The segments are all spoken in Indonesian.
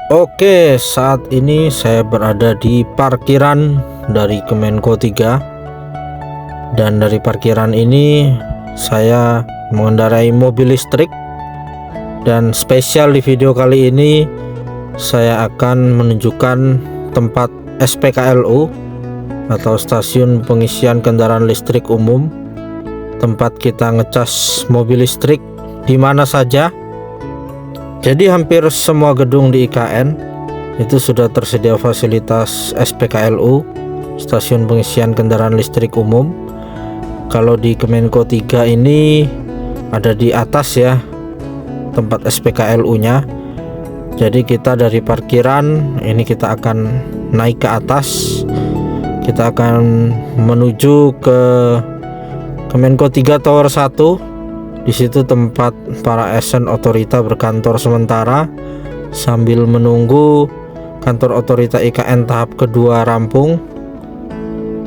Oke, saat ini saya berada di parkiran dari Kemenko 3. Dan dari parkiran ini saya mengendarai mobil listrik. Dan spesial di video kali ini saya akan menunjukkan tempat SPKLU atau stasiun pengisian kendaraan listrik umum, tempat kita ngecas mobil listrik di mana saja. Jadi hampir semua gedung di IKN itu sudah tersedia fasilitas SPKLU, stasiun pengisian kendaraan listrik umum. Kalau di Kemenko 3 ini ada di atas ya tempat SPKLU-nya. Jadi kita dari parkiran ini kita akan naik ke atas. Kita akan menuju ke Kemenko 3 Tower 1. Di situ tempat para ASN otorita berkantor sementara sambil menunggu kantor otorita IKN tahap kedua rampung.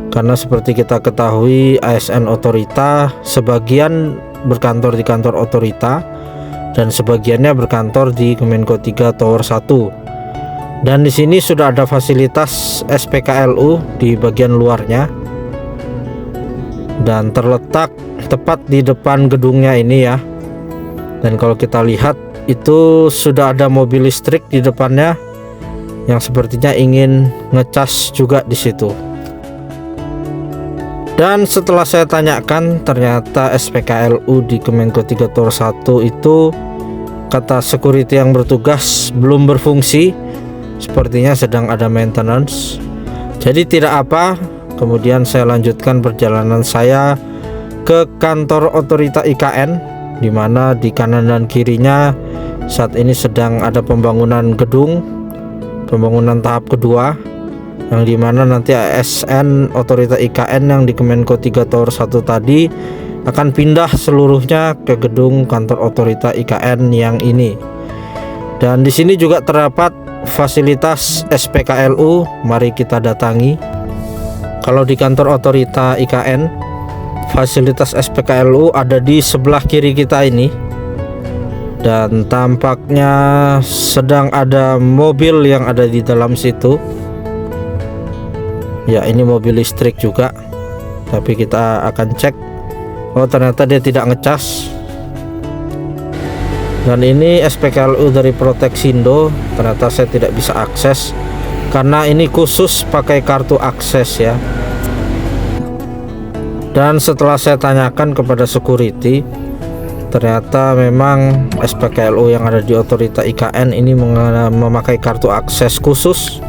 Karena seperti kita ketahui ASN otorita sebagian berkantor di kantor otorita dan sebagiannya berkantor di Kemenko 3 Tower 1. Dan di sini sudah ada fasilitas SPKLU di bagian luarnya dan terletak tepat di depan gedungnya ini ya. Dan kalau kita lihat itu sudah ada mobil listrik di depannya yang sepertinya ingin ngecas juga di situ. Dan setelah saya tanyakan, ternyata SPKLU di Kemenko 3 Tower 1 itu kata security yang bertugas belum berfungsi, sepertinya sedang ada maintenance. Jadi tidak apa. Kemudian saya lanjutkan perjalanan saya ke kantor otorita IKN, di mana di kanan dan kirinya saat ini sedang ada pembangunan gedung, pembangunan tahap kedua, yang dimana nanti ASN otorita IKN yang di Kemenko 3 Tower 1 tadi akan pindah seluruhnya ke gedung kantor otorita IKN yang ini. Dan di sini juga terdapat fasilitas SPKLU, mari kita datangi. Kalau di kantor otorita IKN, fasilitas SPKLU ada di sebelah kiri kita ini. Dan tampaknya sedang ada mobil yang ada di dalam situ. Ya, ini mobil listrik juga. Tapi kita akan cek. Oh, ternyata dia tidak ngecas. Dan ini SPKLU dari Proteksindo. Ternyata saya tidak bisa akses karena ini khusus pakai kartu akses ya. Dan setelah saya tanyakan kepada security, ternyata memang SPKLU yang ada di otorita IKN ini memakai kartu akses khusus,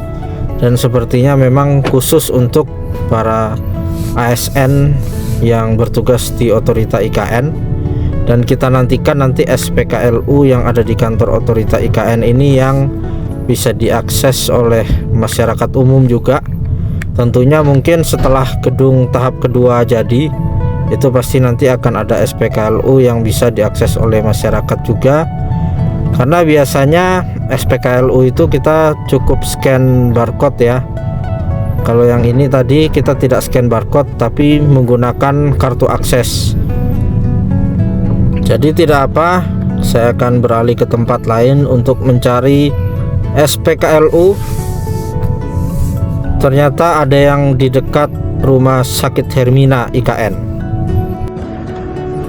dan sepertinya memang khusus untuk para ASN yang bertugas di otorita IKN. Dan kita nantikan nanti SPKLU yang ada di kantor otorita IKN ini yang bisa diakses oleh masyarakat umum juga. Tentunya mungkin setelah gedung tahap kedua jadi, itu pasti nanti akan ada SPKLU yang bisa diakses oleh masyarakat juga. Karena biasanya SPKLU itu kita cukup scan barcode ya. Kalau yang ini tadi kita tidak scan barcode tapi menggunakan kartu akses. Jadi tidak apa, saya akan beralih ke tempat lain untuk mencari SPKLU. Ternyata ada yang di dekat Rumah Sakit Hermina IKN.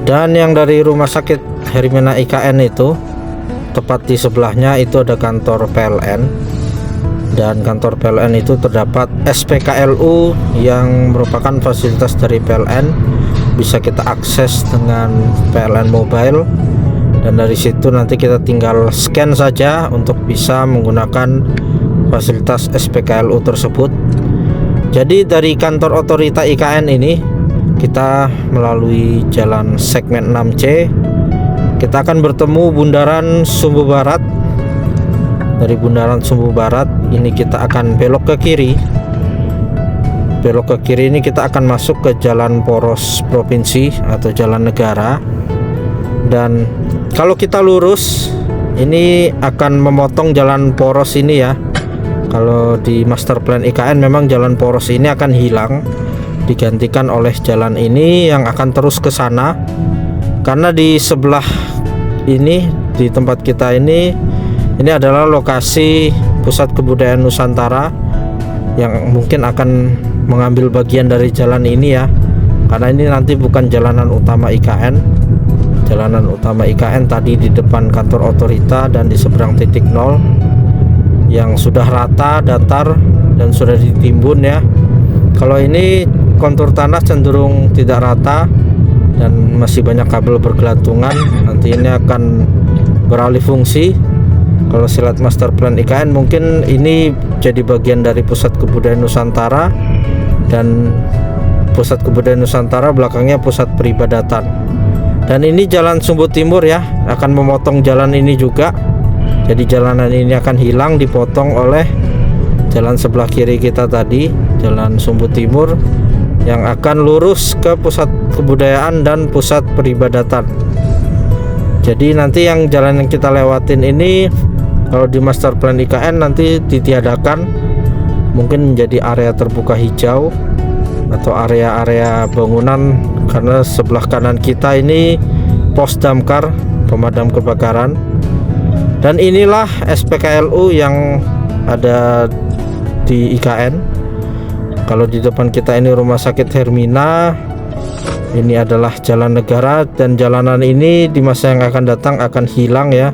Dan yang dari Rumah Sakit Hermina IKN itu tepat di sebelahnya itu ada kantor PLN. Dan kantor PLN itu terdapat SPKLU yang merupakan fasilitas dari PLN. Bisa kita akses dengan PLN Mobile. Dan dari situ nanti kita tinggal scan saja untuk bisa menggunakan fasilitas SPKLU tersebut. Jadi dari kantor otorita IKN ini kita melalui jalan segmen 6C. Kita akan bertemu Bundaran Sumbu Barat. Dari Bundaran Sumbu Barat ini kita akan belok ke kiri. Belok ke kiri ini kita akan masuk ke jalan poros provinsi atau jalan negara. Dan kalau kita lurus ini akan memotong jalan poros ini ya. Kalau di master plan IKN memang jalan poros ini akan hilang, digantikan oleh jalan ini yang akan terus ke sana. Karena di sebelah ini, di tempat kita ini adalah lokasi Pusat Kebudayaan Nusantara yang mungkin akan mengambil bagian dari jalan ini ya, karena ini nanti bukan jalanan utama IKN. Jalanan utama IKN tadi di depan kantor otorita dan di seberang titik nol yang sudah rata, datar, dan sudah ditimbun ya. Kalau ini kontur tanah cenderung tidak rata dan masih banyak kabel bergelantungan. Nanti ini akan beralih fungsi. Kalau silat master plan IKN mungkin ini jadi bagian dari Pusat Kebudayaan Nusantara, dan Pusat Kebudayaan Nusantara belakangnya pusat peribadatan. Dan ini jalan Sumbu Timur ya, akan memotong jalan ini juga. Jadi jalanan ini akan hilang, dipotong oleh jalan sebelah kiri kita tadi, jalan Sumbu Timur, yang akan lurus ke Pusat Kebudayaan dan pusat peribadatan. Jadi nanti yang jalan yang kita lewatin ini kalau di master plan IKN nanti ditiadakan, mungkin menjadi area terbuka hijau atau area-area bangunan, karena sebelah kanan kita ini pos damkar pemadam kebakaran. Dan inilah SPKLU yang ada di IKN. Kalau di depan kita ini Rumah Sakit Hermina, ini adalah jalan negara, dan jalanan ini di masa yang akan datang akan hilang ya,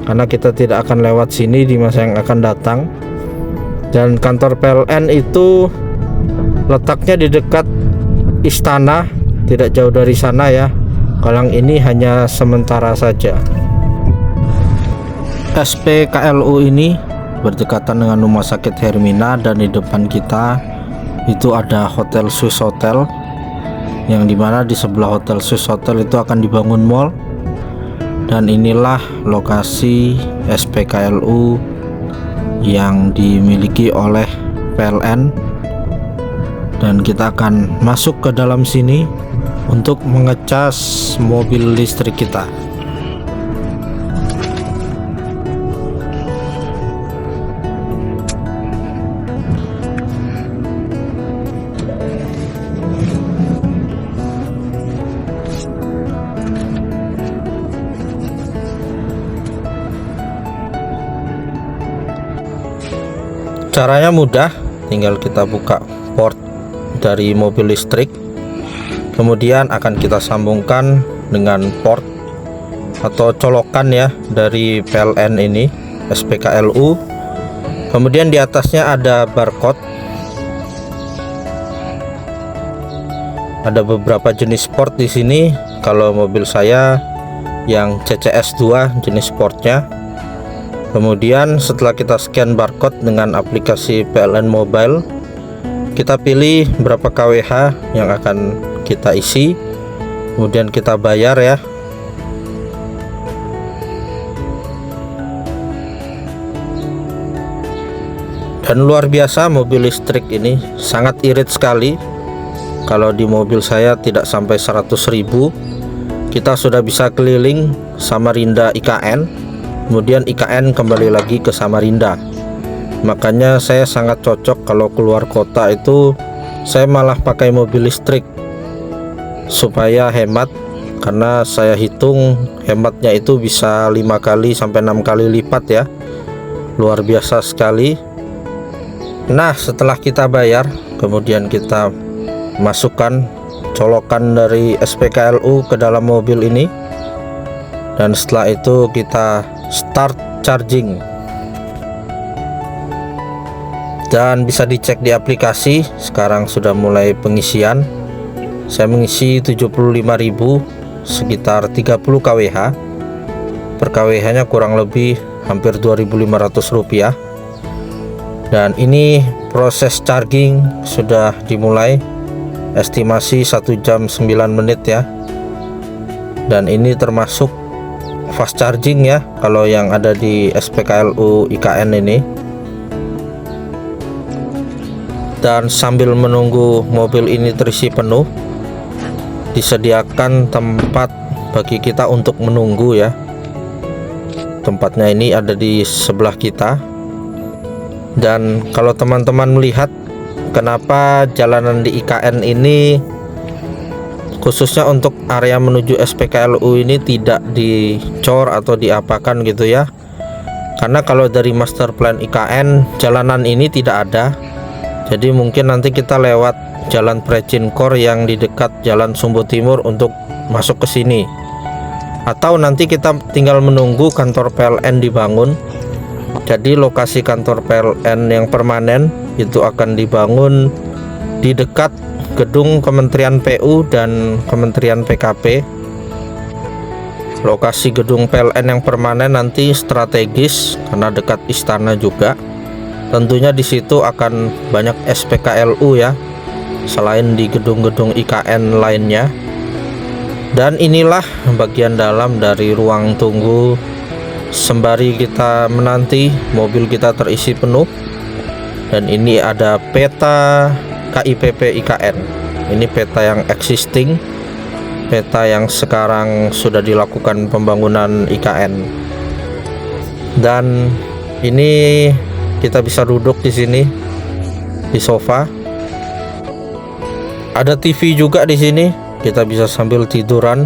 karena kita tidak akan lewat sini di masa yang akan datang. Dan kantor PLN itu letaknya di dekat istana, tidak jauh dari sana ya. Kalau ini hanya sementara saja. SPKLU ini berdekatan dengan Rumah Sakit Hermina, dan di depan kita itu ada Hotel Swiss Hotel, yang dimana di sebelah Hotel Swiss Hotel itu akan dibangun mall. Dan inilah lokasi SPKLU yang dimiliki oleh PLN, dan kita akan masuk ke dalam sini untuk mengecas mobil listrik kita. Caranya mudah, tinggal kita buka port dari mobil listrik, kemudian akan kita sambungkan dengan port atau colokan ya dari PLN ini, SPKLU. Kemudian di atasnya ada barcode. Ada beberapa jenis port di sini. Kalau mobil saya yang CCS2 jenis portnya. Kemudian setelah kita scan barcode dengan aplikasi PLN Mobile, kita pilih berapa kWh yang akan kita isi, kemudian kita bayar ya. Dan luar biasa, mobil listrik ini sangat irit sekali. Kalau di mobil saya tidak sampai 100.000, kita sudah bisa keliling Samarinda IKN. Kemudian IKN kembali lagi ke Samarinda. Makanya saya sangat cocok kalau keluar kota itu saya malah pakai mobil listrik supaya hemat, karena saya hitung hematnya itu bisa 5 kali sampai 6 kali lipat ya. Luar biasa sekali. Nah, setelah kita bayar, kemudian kita masukkan colokan dari SPKLU ke dalam mobil ini, dan setelah itu kita start charging. Dan bisa dicek di aplikasi, sekarang sudah mulai pengisian. Saya mengisi 75.000, sekitar 30 kWh. Per kWh nya kurang lebih hampir 2.500 rupiah. Dan ini proses charging sudah dimulai, estimasi 1 jam 9 menit ya. Dan ini termasuk fast charging ya, kalau yang ada di SPKLU IKN ini. Dan sambil menunggu mobil ini terisi penuh, disediakan tempat bagi kita untuk menunggu ya. Tempatnya ini ada di sebelah kita. Dan kalau teman-teman melihat kenapa jalanan di IKN ini, khususnya untuk area menuju SPKLU ini, tidak dicor atau diapakan gitu ya, karena kalau dari master plan IKN jalanan ini tidak ada. Jadi mungkin nanti kita lewat jalan Precinkor yang di dekat jalan Sumbu Timur untuk masuk ke sini, atau nanti kita tinggal menunggu kantor PLN dibangun. Jadi lokasi kantor PLN yang permanen itu akan dibangun di dekat gedung Kementerian PU dan Kementerian PKP. Lokasi gedung PLN yang permanen nanti strategis karena dekat istana juga. Tentunya di situ akan banyak SPKLU ya, selain di gedung-gedung IKN lainnya. Dan inilah bagian dalam dari ruang tunggu sembari kita menanti mobil kita terisi penuh. Dan ini ada peta KIPP IKN. Ini peta yang existing, peta yang sekarang sudah dilakukan pembangunan IKN. Dan ini kita bisa duduk di sini di sofa. Ada TV juga di sini, kita bisa sambil tiduran.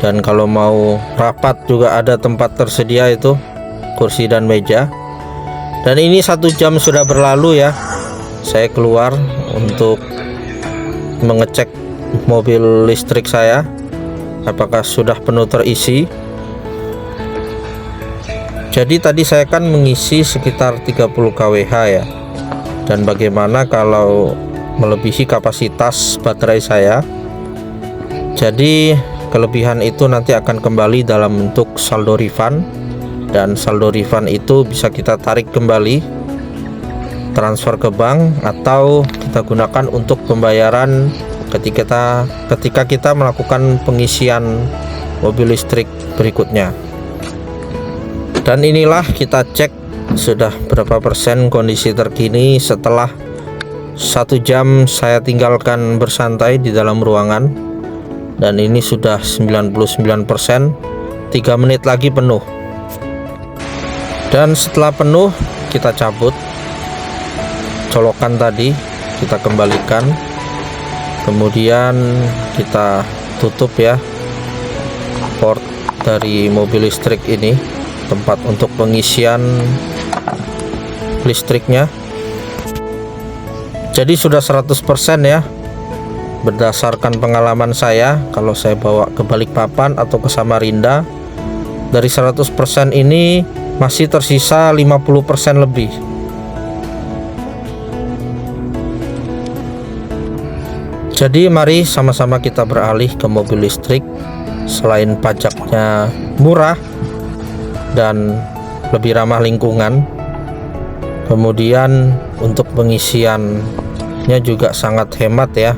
Dan kalau mau rapat juga ada tempat tersedia, itu kursi dan meja. Dan ini 1 jam sudah berlalu ya. Saya keluar untuk mengecek mobil listrik saya apakah sudah penuh terisi. Jadi tadi saya kan mengisi sekitar 30 kWh ya. Dan bagaimana kalau melebihi kapasitas baterai saya? Jadi kelebihan itu nanti akan kembali dalam bentuk saldo refund. Dan saldo refund itu bisa kita tarik kembali, transfer ke bank, atau kita gunakan untuk pembayaran ketika kita melakukan pengisian mobil listrik berikutnya. Dan inilah kita cek sudah berapa persen kondisi terkini setelah 1 jam saya tinggalkan bersantai di dalam ruangan. Dan ini sudah 99%, 3 menit lagi penuh. Dan setelah penuh kita cabut colokan tadi, kita kembalikan, kemudian kita tutup ya port dari mobil listrik ini, tempat untuk pengisian listriknya. Jadi sudah 100% ya, berdasarkan pengalaman saya. Kalau saya bawa ke Balikpapan atau ke Samarinda, dari 100% ini masih tersisa 50% lebih. Jadi mari sama-sama kita beralih ke mobil listrik. Selain pajaknya murah dan lebih ramah lingkungan, kemudian untuk pengisiannya juga sangat hemat ya.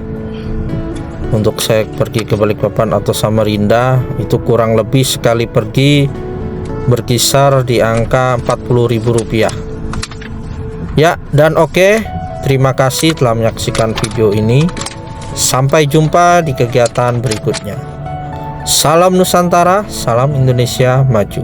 Untuk saya pergi ke Balikpapan atau Samarinda itu kurang lebih sekali pergi berkisar di angka Rp40.000 ya. Dan oke, terima kasih telah menyaksikan video ini. Sampai jumpa di kegiatan berikutnya. Salam Nusantara, salam Indonesia maju.